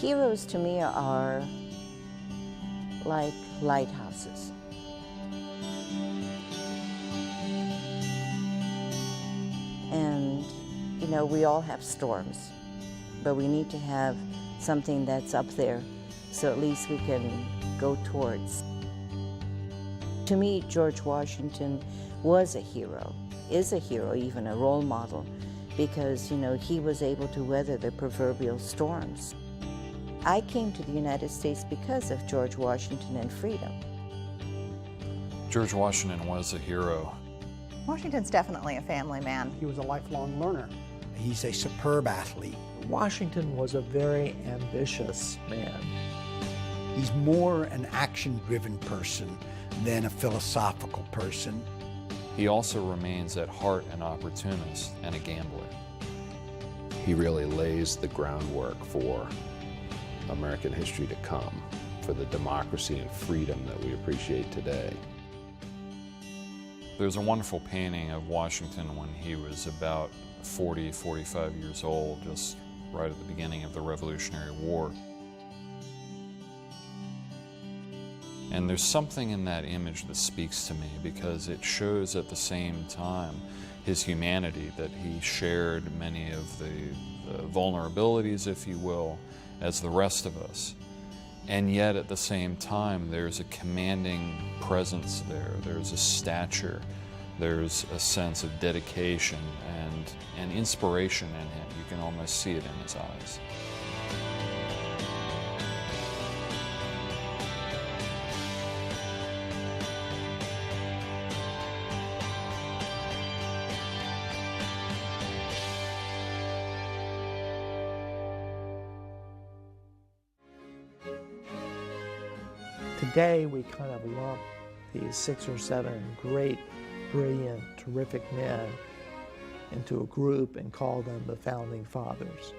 Heroes to me are like lighthouses. And, you know, we all have storms, but we need to have something that's up there so at least we can go towards. To me, George Washington was a hero, is a hero, even a role model, because, you know, he was able to weather the proverbial storms. I came to the United States because of George Washington and freedom. George Washington was a hero. Washington's definitely a family man. He was a lifelong learner. He's a superb athlete. Washington was a very ambitious man. He's more an action-driven person than a philosophical person. He also remains at heart an opportunist and a gambler. He really lays the groundwork for American history to come, for the democracy and freedom that we appreciate today. There's a wonderful painting of Washington when he was about 40, 45 years old, just right at the beginning of the Revolutionary War. And there's something in that image that speaks to me because it shows at the same time his humanity, that he shared many of the vulnerabilities, if you will, as the rest of us. And yet at the same time, there's a commanding presence there. There's a stature. There's a sense of dedication and inspiration in him. You can almost see it in his eyes. Today, we kind of lump these 6 or 7 great, brilliant, terrific men into a group and call them the Founding Fathers.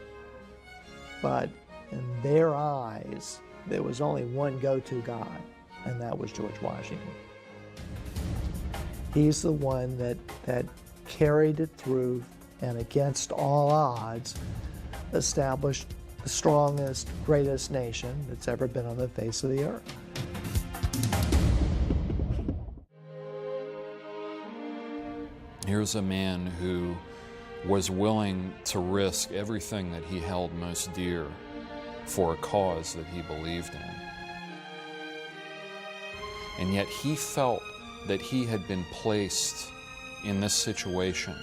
But in their eyes, there was only one go-to guy, and that was George Washington. He's the one that carried it through and against all odds established the strongest, greatest nation that's ever been on the face of the earth. Here's a man who was willing to risk everything that he held most dear for a cause that he believed in. And yet he felt that he had been placed in this situation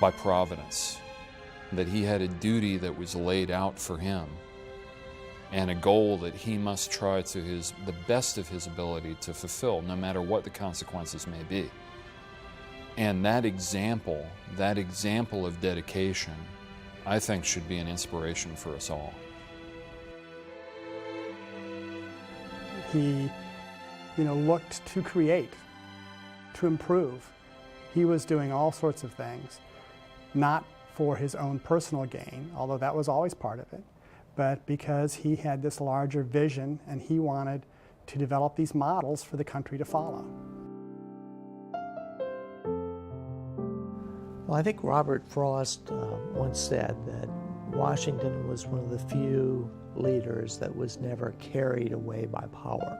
by Providence, that he had a duty that was laid out for him and a goal that he must try to the best of his ability to fulfill, no matter what the consequences may be. And that example of dedication, I think should be an inspiration for us all. He, looked to create, to improve. He was doing all sorts of things, not for his own personal gain, although that was always part of it, but because he had this larger vision and he wanted to develop these models for the country to follow. Well, I think Robert Frost once said that Washington was one of the few leaders that was never carried away by power.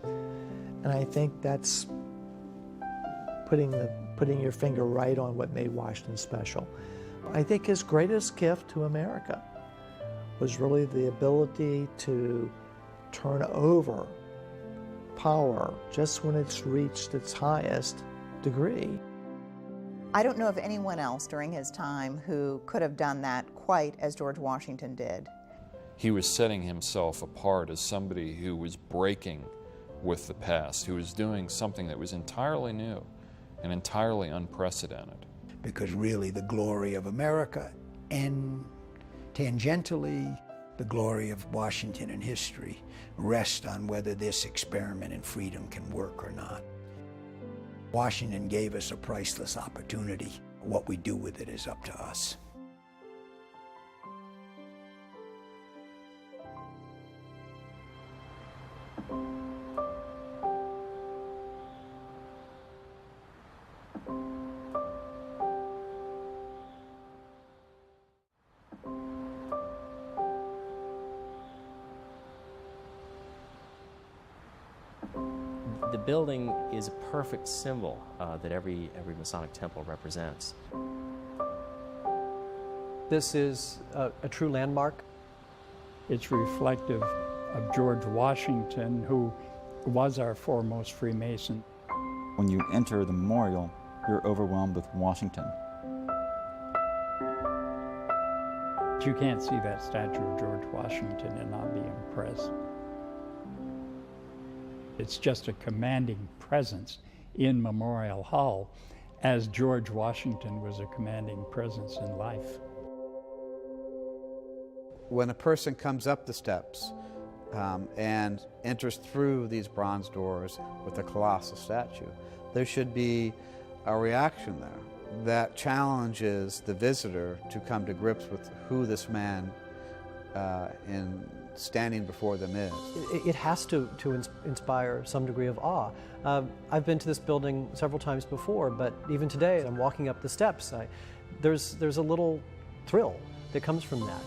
And I think that's putting your finger right on what made Washington special. I think his greatest gift to America was really the ability to turn over power just when it's reached its highest degree. I don't know of anyone else during his time who could have done that quite as George Washington did. He was setting himself apart as somebody who was breaking with the past, who was doing something that was entirely new and entirely unprecedented. Because really the glory of America and tangentially the glory of Washington in history rest on whether this experiment in freedom can work or not. Washington gave us a priceless opportunity. What we do with it is up to us. The building is a perfect symbol that every Masonic temple represents. This is a true landmark. It's reflective of George Washington, who was our foremost Freemason. When you enter the memorial, you're overwhelmed with Washington. You can't see that statue of George Washington and not be impressed. It's just a commanding presence in Memorial Hall, as George Washington was a commanding presence in life. When a person comes up the steps and enters through these bronze doors with a colossal statue, there should be a reaction there that challenges the visitor to come to grips with who this man in standing before them is. It has to inspire some degree of awe. I've been to this building several times before, but even today, I'm walking up the steps. There's a little thrill that comes from that.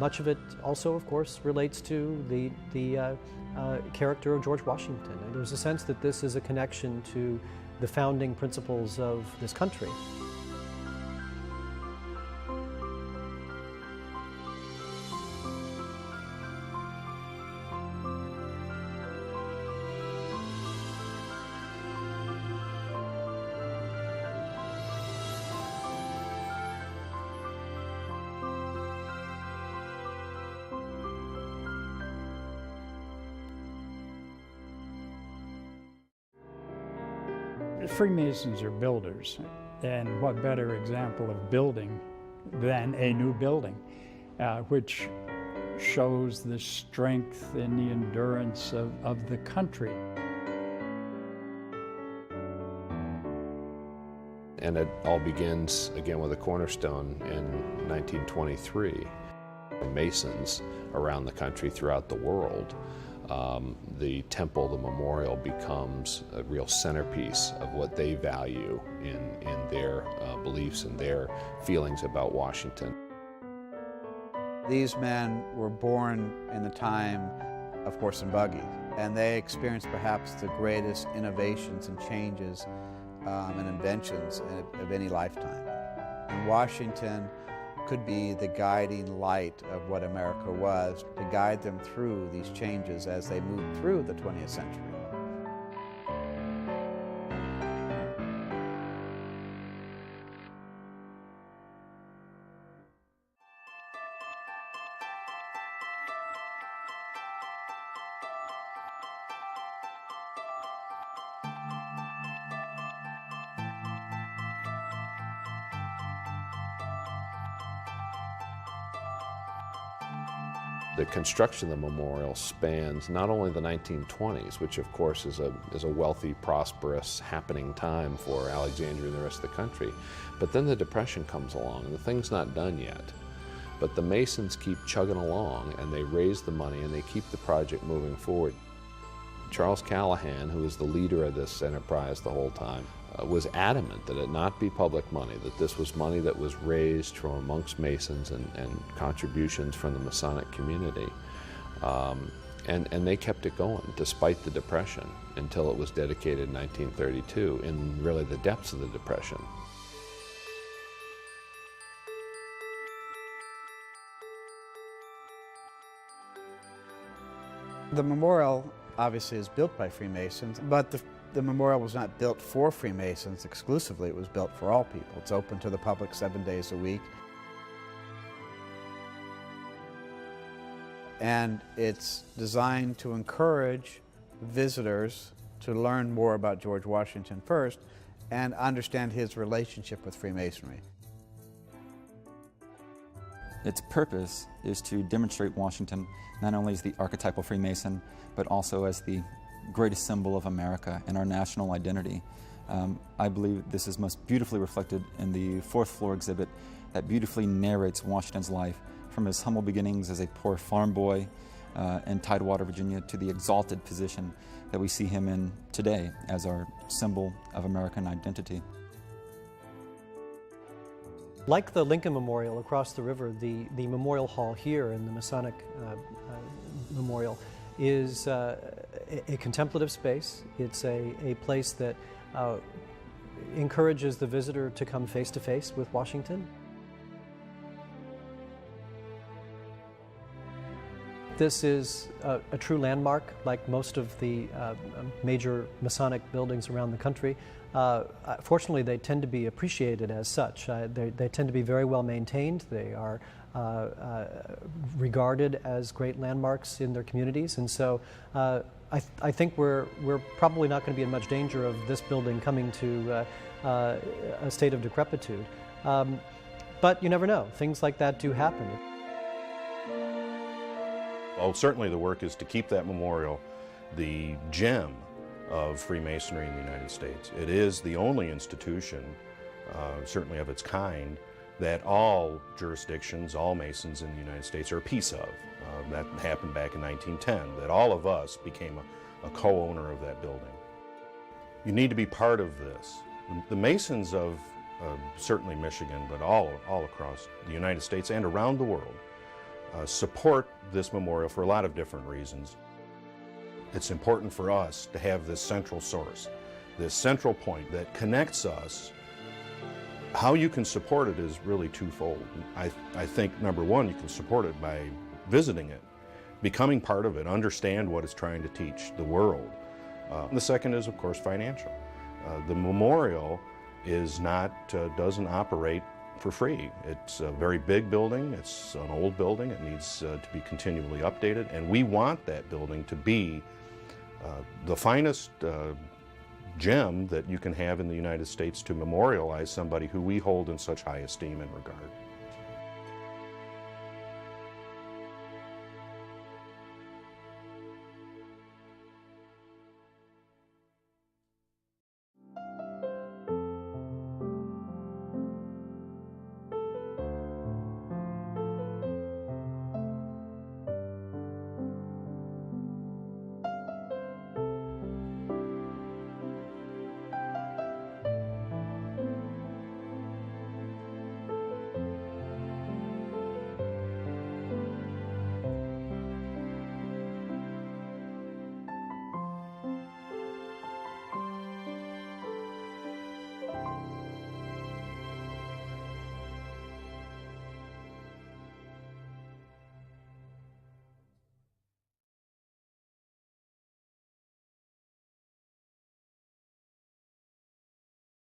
Much of it also, of course, relates to the character of George Washington. And there's a sense that this is a connection to the founding principles of this country. Freemasons are builders, and what better example of building than a new building, which shows the strength and the endurance of the country. And it all begins again with a cornerstone in 1923. Masons around the country, throughout the world, the temple, the memorial, becomes a real centerpiece of what they value in their beliefs and their feelings about Washington. These men were born in the time of horse and buggy, and they experienced perhaps the greatest innovations and changes and inventions of any lifetime. And Washington could be the guiding light of what America was, to guide them through these changes as they moved through the 20th century. The construction of the memorial spans not only the 1920s, which of course is a wealthy, prosperous, happening time for Alexandria and the rest of the country, but then the Depression comes along and the thing's not done yet. But the Masons keep chugging along and they raise the money and they keep the project moving forward. Charles Callahan, who was the leader of this enterprise the whole time, was adamant that it not be public money, that this was money that was raised from amongst Masons and contributions from the Masonic community. And they kept it going despite the Depression until it was dedicated in 1932 in really the depths of the Depression. The memorial obviously is built by Freemasons, but the memorial was not built for Freemasons exclusively. It was built for all people. It's open to the public 7 days a week. And it's designed to encourage visitors to learn more about George Washington first and understand his relationship with Freemasonry. Its purpose is to demonstrate Washington not only as the archetypal Freemason, but also as the greatest symbol of America and our national identity. I believe this is most beautifully reflected in the fourth floor exhibit that beautifully narrates Washington's life from his humble beginnings as a poor farm boy in Tidewater, Virginia, to the exalted position that we see him in today as our symbol of American identity. Like the Lincoln Memorial across the river, the Memorial Hall here in the Masonic Memorial is a contemplative space. It's a place that encourages the visitor to come face to face with Washington. This is a true landmark, like most of the major Masonic buildings around the country. Fortunately, they tend to be appreciated as such. They tend to be very well maintained. They are regarded as great landmarks in their communities, and so I think we're probably not going to be in much danger of this building coming to a state of decrepitude. But you never know. Things like that do happen. Well, certainly the work is to keep that memorial the gem of Freemasonry in the United States. It is the only institution, certainly of its kind, that all jurisdictions, all Masons in the United States are a piece of. That happened back in 1910, that all of us became a co-owner of that building. You need to be part of this. The Masons of certainly Michigan, but all across the United States and around the world, support this memorial for a lot of different reasons. It's important for us to have this central source, this central point that connects us. How you can support it is really twofold. I think, number one, you can support it by visiting it, becoming part of it, understand what it's trying to teach the world. The second is, of course, financial. The memorial is not, doesn't operate for free. It's a very big building, it's an old building, it needs to be continually updated, and we want that building to be the finest gem that you can have in the United States to memorialize somebody who we hold in such high esteem and regard.